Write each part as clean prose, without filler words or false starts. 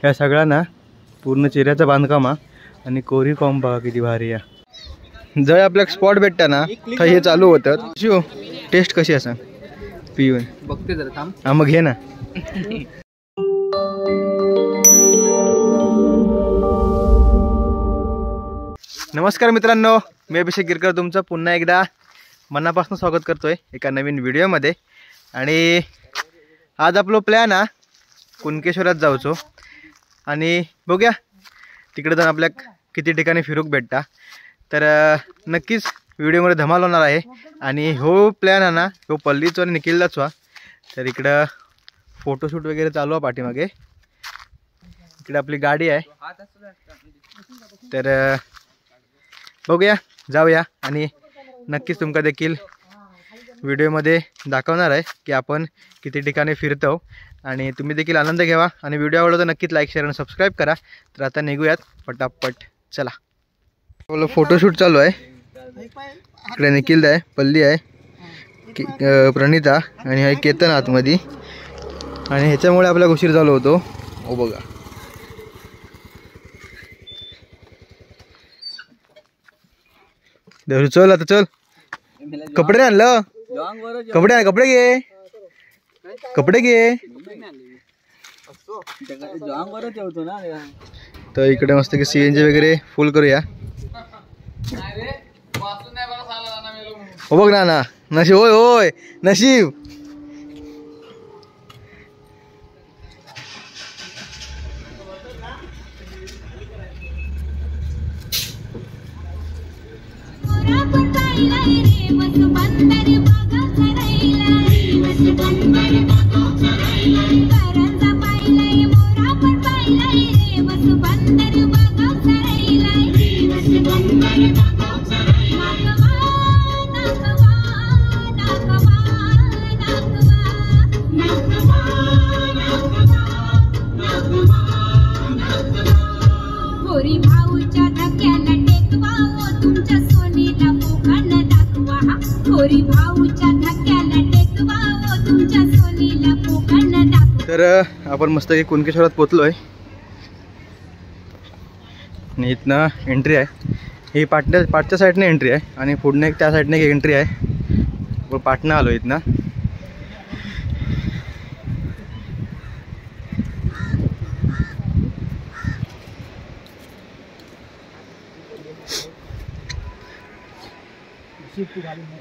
या सगळ्यांना पूर्ण चिऱ्याचं बांधकाम आणि कोरी कॉम बघा किती भारी आहे। जर आपल्याला स्पॉट भेटता ना तर हे चालू होतं। शिव टेस्ट कशी असा पिऊन बघते जरा थांब। हा मग घे ना। नमस्कार मित्रांनो, मी अभिषेक गिरकर तुमचं पुन्हा एकदा मनापासून स्वागत करतोय एका नवीन व्हिडिओमध्ये। आणि आज आपला प्लॅन हा कुणकेश्वरात जाऊचो आणि बघूया तिकडे जाऊन आपल्या किती ठिकाणी फिरूक भेटता। तर नक्कीच व्हिडिओमध्ये धमाल होणार आहे। आणि हो प्लॅन आहे ना हो पल्लीचो आणि निखिलचाच व्हा। तर इकडं फोटोशूट वगैरे चालू आहे पाठीमागे। इकडे आपली गाडी आहे। तर बघूया जाऊया आणि नक्कीच तुमका देखील व्हिडिओमध्ये दाखवणार आहे की आपण किती ठिकाणी फिरतो आणि तुम्ही देखील आनंद घ्यावा। आणि व्हिडिओ आवडला तर नक्कीच लाईक शेअर आणि सबस्क्राईब करा। तर आता निघूयात पटापट, चला। आपलं फोटोशूट चालू आहे। इकडे निखिल आहे, पल्ली आहे, प्रणिता आणि हा केतन आतमध्ये। आणि ह्याच्यामुळे आपला उशीर झालो होतो। हो बघा चल आता चल, कपडे आणलं, कपडे घे, कपडे घे। तर इकडे मस्त की CNG वगैरे फुल करूया। हो बघ ना नशीब, होय होय नशीब। तर आपण मस्त की कुणकेश्वरात पोचलोय आणि इथनं एंट्री आहे। ही पाटच्या साईडने एंट्री आहे आणि पुढे एक त्या साईडने एक एंट्री आहे। पाटणा आलो इथनं।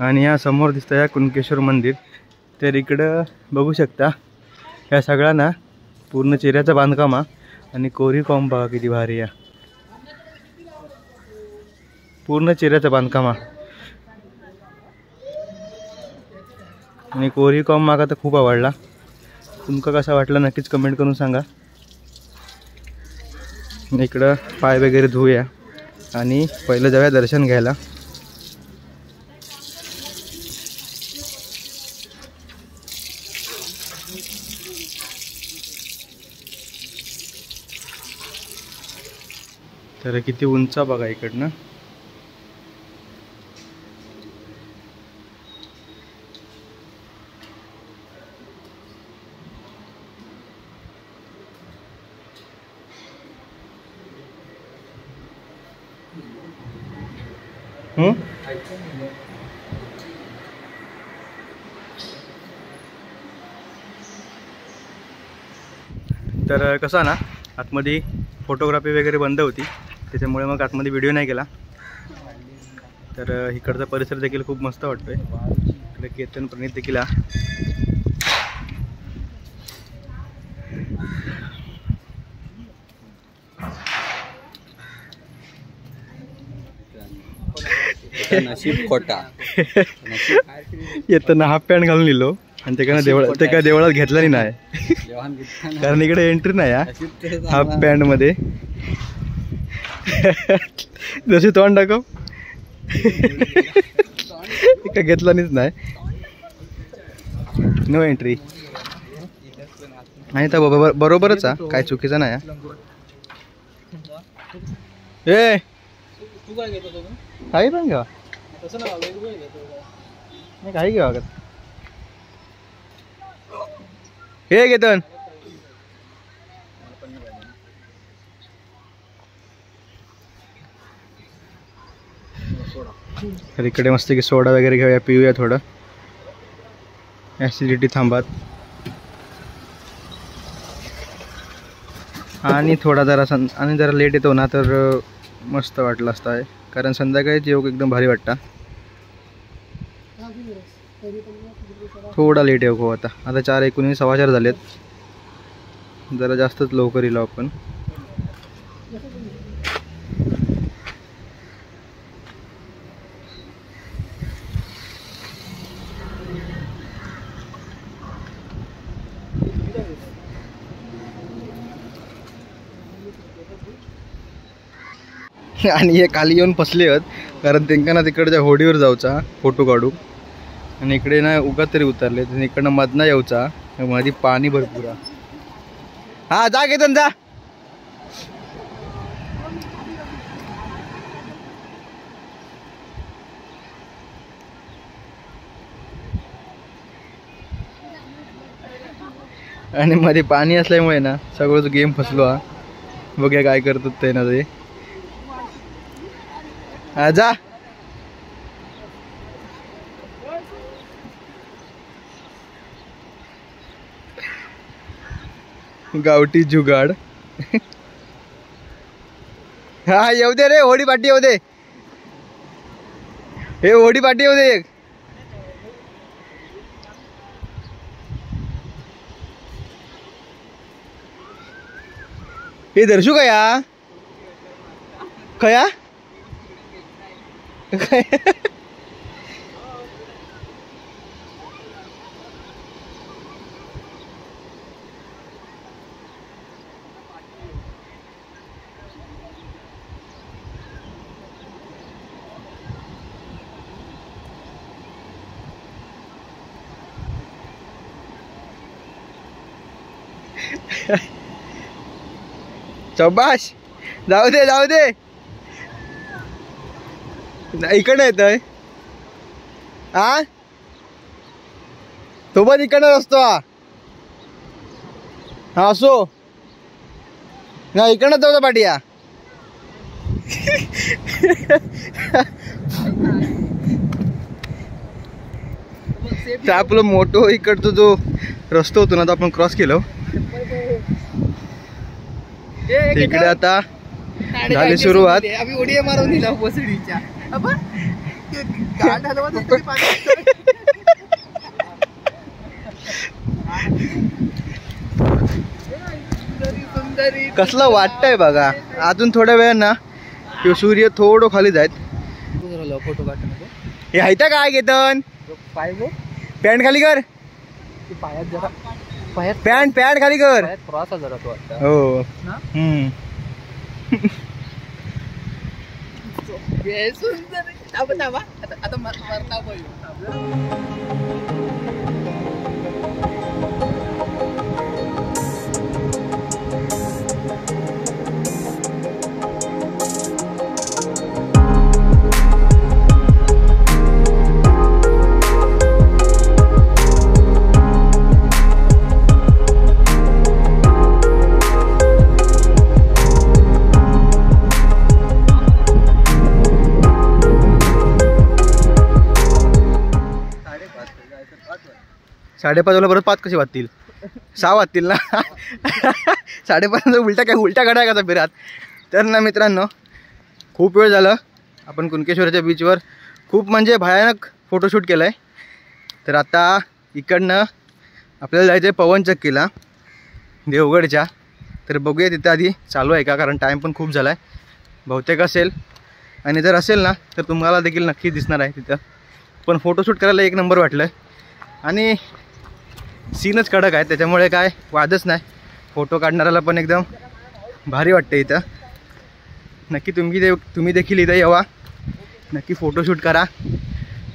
आणि या समोर दिसतं या कुणकेश्वर मंदिर। तर इकडं बघू शकता या सगळ्यांना पूर्ण चिऱ्याचं बांधकाम आणि कोरी कॉम बघा किती भारी आहे। पूर्ण चिऱ्याचं बांधकाम आणि कोरी कॉम मागा तर खूप आवडला। तुमका कसा वाटला नक्कीच कमेंट करून सांगा। इकडं पाय वगैरे धुऊया आणि पहिलं जाऊया दर्शन घ्यायला। तर किती उंच बघा इकडनं। तर कसं ना आतमध्ये फोटोग्राफी वगैरे बंद होती, त्याच्यामुळे मग आतमध्ये व्हिडिओ नाही केला। तर इकडचा परिसर देखील खूप मस्त वाटतोय। इकडे केतन प्रणित देखील नशीब खोटा येताना हाफ पॅन्ट घालून लिहिलो आणि ते काय देवळात घेतलं नाही कारण इकडे एंट्री नाही हाफ पॅन्ट मध्ये। जशी तोंड दाखव का घेतला नाही, नो एंट्री। आणि तर बरोबरच काय चुकीचं नाही। ए काही पण घ्या, काही घ्या हे केतन तर इकडे मस्त की सोडा वगैरे घेऊया, पिऊया थोडं, ॲसिडिटी थांबात. आणि थोडा जरा लेट येतो ना तर मस्त वाटलं असतं आहे, कारण संध्याकाळी योग एकदम भारी वाटतं. थोडा लेट येऊ आता 4:19 4:15 झालेत, जरा जास्तच लवकर येलो आपण. आणि हे खाली येऊन फसले आहेत, कारण त्यांना ना तिकडच्या होडीवर जाऊचा फोटो काढू, आणि इकडे ना उगाच तरी उतरले, इकडनं मधनं यायचा, मध्ये पाणी भरपूर. हा जा घेतन जा. आणि मध्ये पाणी असल्यामुळे ना सगळंच गेम फसलो. हा बघूया काय करतात ते ना ते. हा जा. गावठी जुगाड. हा येऊ दे रे, होडी पाठी येऊ दे, हे होडी पाठी येऊ दे. हे दर्शू कया कया चौबाश. जाऊ दे जाऊ दे, इकडं येतोय. हा सोबत इकडनं असतो. हा असो ना, इकडनं जाऊ पाठीया. आपलं मोठो इकडचा जो रस्ता होतो ना तो आपण क्रॉस केलो. इकडे आता झाली सुरुवात. उडी मारून दिला बसडीच्या. कसलं वाटतंय बघा. अजून थोड्या वेळ ना किंवा सूर्य थोडं खाली जायत. फोटो काढतो हे हायता काय घेतन. पॅन्ट खाली कर, पायात जरा पॅन्ट खाली कर. क्रॉस जरा तो वाटतं. हो सुंदर. आता मरता साडेपाच वाजता परत 5 कशी वाजतील, 6 वाजतील ना. 5:30 उलट्या गाड्या का फिरात. तर ना मित्रांनो, खूप वेळ झालं आपण कुणकेश्वरच्या बीचवर खूप म्हणजे भयानक फोटोशूट केलं आहे. तर आता इकडनं आपल्याला जायचं आहे पवनचक्कीला देवगडच्या. तर बघूया तिथं आधी चालू आहे का, कारण टाईम पण खूप झाला आहे. बहुतेक असेल, आणि जर असेल ना तर तुम्हाला देखील नक्की दिसणार आहे तिथं. पण फोटोशूट करायला एक नंबर वाटलं, आणि सीनच कडक आहे, त्याच्यामुळे काय वादच नाही. फोटो काढणाऱ्याला पण एकदम भारी वाटते इथं. नक्की तुम्ही देखील इथं यावा, नक्की फोटोशूट करा,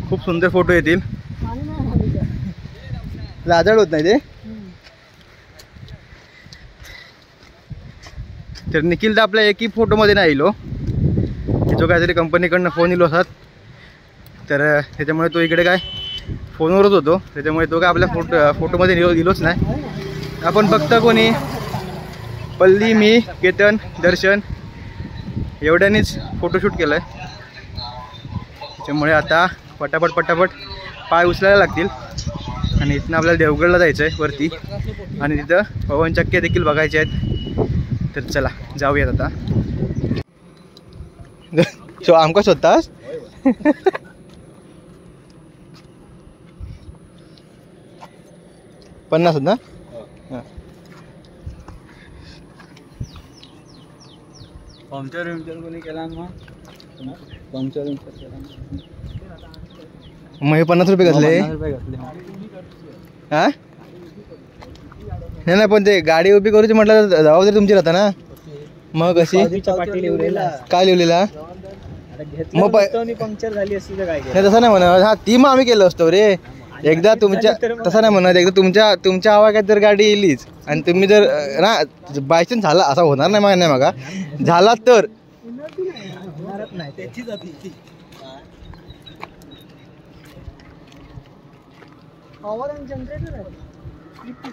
खूप सुंदर फोटो येतील. लाजाळ होत नाही ते. तर निखिल तर आपल्या एकही फोटोमध्ये नाही येलो, जो काहीतरी कंपनीकडनं फोन येलो असतात, तर त्याच्यामुळे तो इकडे काय फोनवरच होतो, त्याच्यामुळे तो काय आपल्या फोटोमध्ये दिलोच नाही. आपण फक्त कोणी पल्ली, मी, केतन, दर्शन एवढ्यानेच फोटोशूट केलं आहे. त्याच्यामुळे आता पटापट पाय उचलायला लागतील आणि इथनं आपल्याला देवगडला जायचं आहे वरती आणि तिथं पवनचक्क्या देखील बघायचे आहेत. तर चला जाऊयात आता. शो आमका स्वतःच 50 ना. पंक्चर कोणी केला मग पंक्चर केला मग हे 50 रुपये घातले. हा नाही पण ते गाडी उभी करूची म्हटलं तर जबाबदारी तुमची राहता ना. मग कशी काय लिहिलेला मग पंक्चर झाली असती तर काय नाही तसं नाही म्हणत. हा ती मग आम्ही केलं असतो रे एकदा तुमच्या तसं नाही म्हणत. एकदा तुमच्या आवाक्यात जर गाडी येईलीच आणि तुम्ही जर ना बायचान्स झाला असा होणार नाही मग नाही बघा झाला तर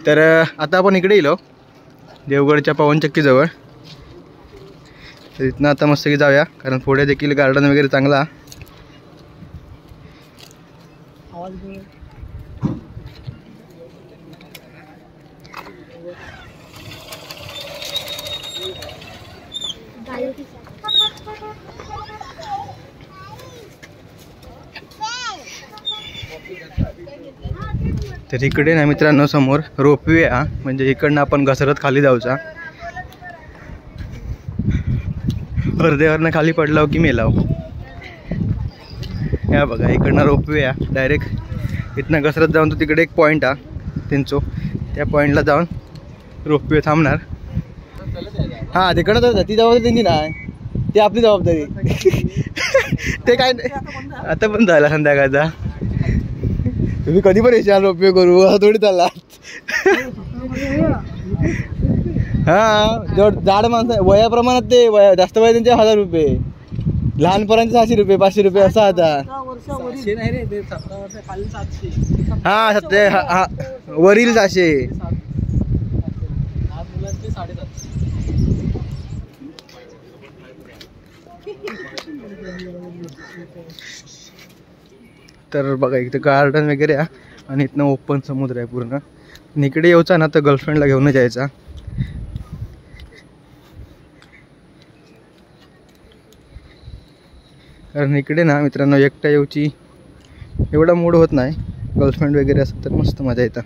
तर आता आपण इकडे येलो देवगडच्या पवनचक्कीजवळ. तर इथनं आता मस्त की जाऊया कारण पुढे देखील गार्डन वगैरे चांगला. तर इकडे ना मित्रांनो समोर रोपवे हा म्हणजे इकडनं आपण घसरत खाली जाऊचा. अर्ध्यावरनं खाली पडलाव की मेलाव. या बघा इकडनं रोपवे हा डायरेक्ट इथनं घसरत जाऊन तो तिकडे एक पॉईंट हा त्यांचो त्या पॉईंटला जाऊन रोपवे थांबणार. हां तिकडं तर ती जबाबदारी त्यांची नाही ती आपली जबाबदारी. ते काय नाही आता पण झाला संध्याकाळचा. तुम्ही कधी पण येशाल रोपवे करू असं थोडी चालला. हा जेवढं जाड माणसं वयाप्रमाणात ते जास्त वय त्यांचे 1000 रुपये लहान पोरांचे 600 रुपये 500 रुपये असं आता. हा सत्य हा वरील 700. तर बघा इथं गार्डन वगैरे आहे आणि इथनं ओपन समुद्र आहे पूर्ण. इकडे यायचा ना तर गर्लफ्रेंडला घेऊन जायचा. कारण इकडे ना मित्रांनो एकटा येऊची एवढा मूड होत नाही. गर्लफ्रेंड वगैरे असत तर मस्त मजा येतं.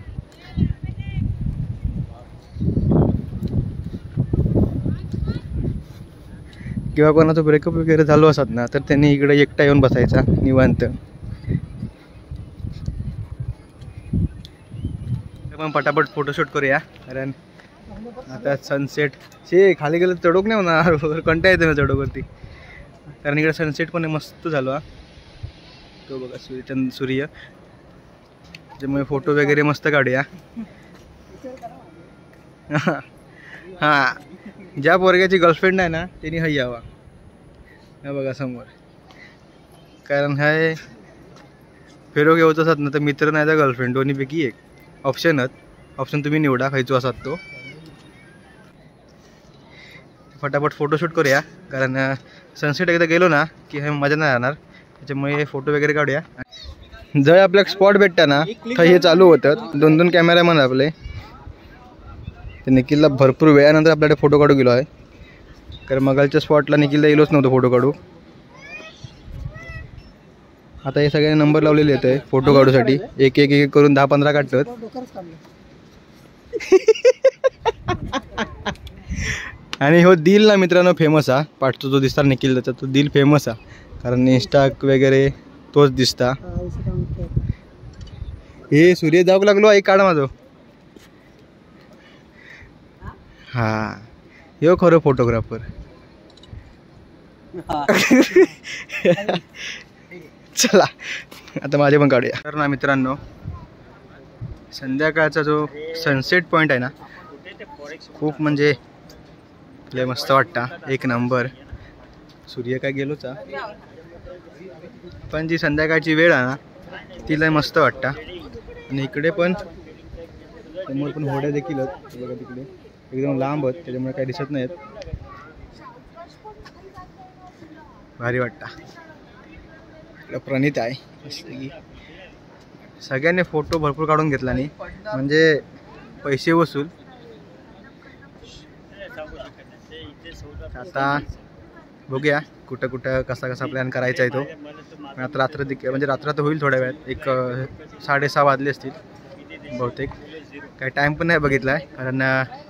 किंवा कोणाचं ब्रेकअप वगैरे झालो असत ना तर त्यांनी इकडे एकटा येऊन बसायचा निवांत. मग पटापट फोटोशूट करूया कारण आता सनसेट शे खाली गेलं चढूक नाही होणार कंटाळा येतो ना चढूकवरती. कारण इकडे सनसेट पण मस्त झालो हा तो बघा सूर्य त्यामुळे फोटो वगैरे मस्त काढूया. हां ज्या पोरग्याची गर्लफ्रेंड आहे ना त्यांनी हय यावा. हा बघा समोर कारण हाय फेरो घेऊच असत ना तर मित्र नाही तर गर्लफ्रेंड दोन्हीपैकी एक ऑप्शन तुम्ही निवडा खायचो असतात तो. फटाफट फोटोशूट करूया कारण सनसेट एकदा गेलो ना की हे मजा नाही राहणार. त्याच्यामुळे फोटो वगैरे काढूया. जर आपल्या स्पॉट भेटता ना तर हे चालू होतं 2-2 कॅमेरामॅन आपले. ते निखिलला भरपूर वेळानंतर आपल्याकडे फोटो काढू गेलो आहे कारण मगालच्या स्पॉटला निखिलला येलोच नव्हतं फोटो काढू. आता हे सगळे नंबर लावलेले आहेत फोटो काढूसाठी एक एक एक करून 10-15 काढतात. आणि हो दिल ना मित्रांनो फेमस हा पाठतो जो दिसता निखिल त्याचा तो दिल फेमस हा कारण इंस्टा वगैरे तोच दिसता. हे सूर्य जाऊक लागलो एक काढ माझं. हा यो खरं फोटोग्राफर. चला आता माझे पण काढूया. तर ना मित्रांनो संध्याकाळचा जो सनसेट पॉईंट आहे ना खूप म्हणजे लय मस्त वाटता. एक नंबर. सूर्य काय गेलोचा पण जी संध्याकाळची वेळ आहे ना ती लय मस्त वाटता. आणि इकडे पण समोर पण होड्या देखील आहेत बघा तिकडे एकदम लांब आहेत त्याच्यामुळे काही दिसत नाहीत. भारी वाटता. इकडं प्रणित आहे. मस्त की सगळ्यांनी फोटो भरपूर काढून घेतला नाही म्हणजे पैसे वसूल. आता बघूया कुठं कुठं कसा कसा प्लॅन करायचा आहे तो. आता रात्र म्हणजे रात्र तर होईल थोड्या वेळात. एक 6:30 वाजले असतील बहुतेक. काही टाईम पण नाही बघितला आहे कारण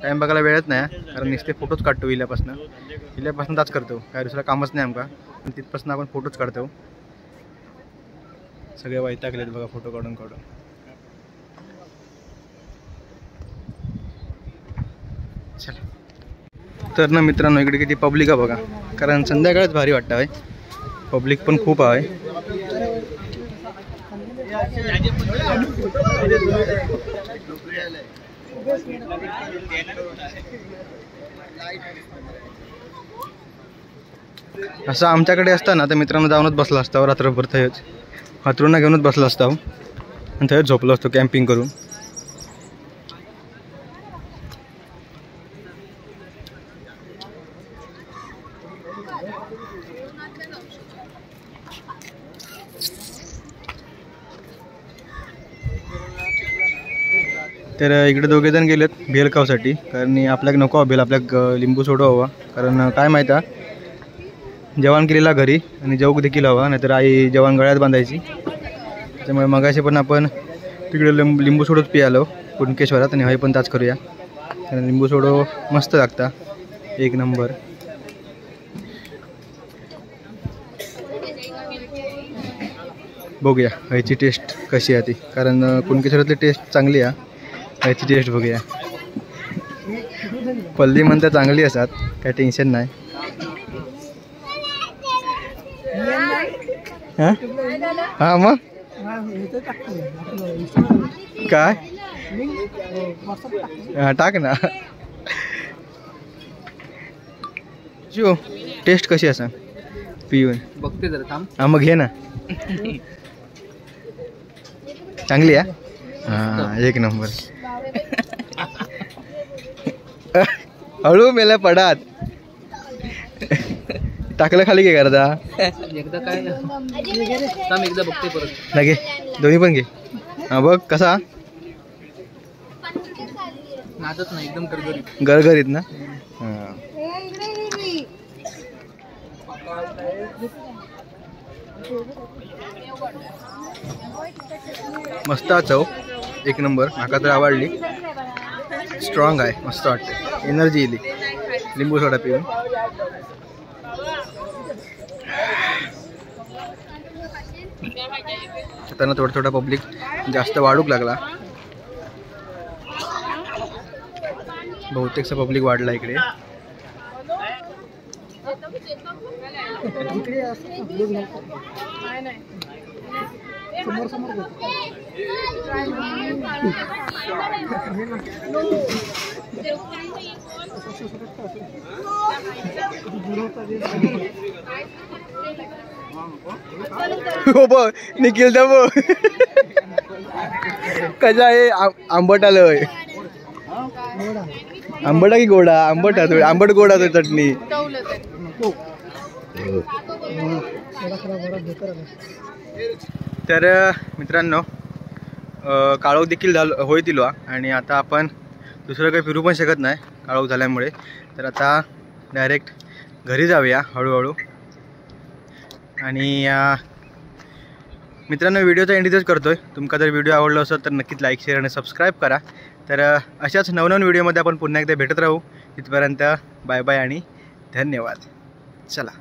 टाईम बघायला वेळच नाही. कारण नुसते फोटोच काढतो इल्यापासून ताच करतो. काय दुसरं कामच नाही आमका. पण तिथपासून आपण फोटोच काढतो. सगळे वैतागलेत बघा फोटो काढून. चला तर ना मित्रांनो इकडे किती पब्लिक आहे बघा. कारण संध्याकाळच भारी वाटतं आहे. पब्लिक पण खूप आहे. असं आमच्याकडे असताना तर मित्रांनो जाऊनच बसला असतो रात्रभर. थंच हातरूंना घेऊनच बसला असतो आणि थंच झोपलो असतो कॅम्पिंग करून. तर इकडे दोघे जण गेलेत भेल खाऊसाठी. कारण आपल्याला नको भेल, आपल्याला लिंबू सोडा हवा. कारण काय माहीत आहे जेवण केलेला घरी आणि जेवू देखील हवा, नाहीतर आई जेवण गळ्यात बांधायची. त्यामुळे मगाशी पण आपण तिकडे लिंबू सोडूच पियालो कुणकेश्वरात आणि हवी पण ताच करूया. कारण लिंबू सोडो मस्त लागता एक नंबर. बघूया ह्याची टेस्ट कशी आहे ती. कारण कुणकेश्वरातली टेस्ट चांगली आहे. ह्याची टेस्ट बघूया. पल्ली म्हणता चांगली असतात, काय टेन्शन नाही. हां मग काय टाक ना. जो टेस्ट कशी असा पिऊन बघते जरा थांब. हां मग घे ना. चांगली आहे. हां एक नंबर. हळू मेला पडात टाकलं खाली घे करता. एकदा काय थांब एकदा बघते परत. घे दोन्ही पण घे. हां बघ कसा नादत नाही एकदम गरगरीत गरगरीत ना. हां मस्त चव एक नंबर. माका तर आवडली. स्ट्रॉंग आहे, मस्त वाटते. एनर्जी येईल लिंबू सोडा पिऊन. त्यांना थोडा पब्लिक जास्त वाढूक लागला. बहुतेकचा पब्लिक वाढला इकडे. हो बघ निखिल दा बघ कसा आहे. आंबट आलं. आंबटा की गोडा. आंबट आंबट गोडा तो चटणी. तर मित्रांनो काळोख देखील होईल आणि आता आपण दुसरं काही फिरू पण शकत नाही काळोख झाल्यामुळे. तर आता डायरेक्ट घरी जाऊया हळूहळू. आणि मित्रांनो व्हिडिओचा एंड इथेच करतोय. तुमका जर व्हिडिओ आवडला असेल तर नक्कीच लाईक शेअर आणि सबस्क्राईब करा. तर अशाच नवनवीन व्हिडिओमध्ये आपण पुन्हा एकदा भेटत राहू. तिथपर्यंत बाय बाय आणि धन्यवाद. चला.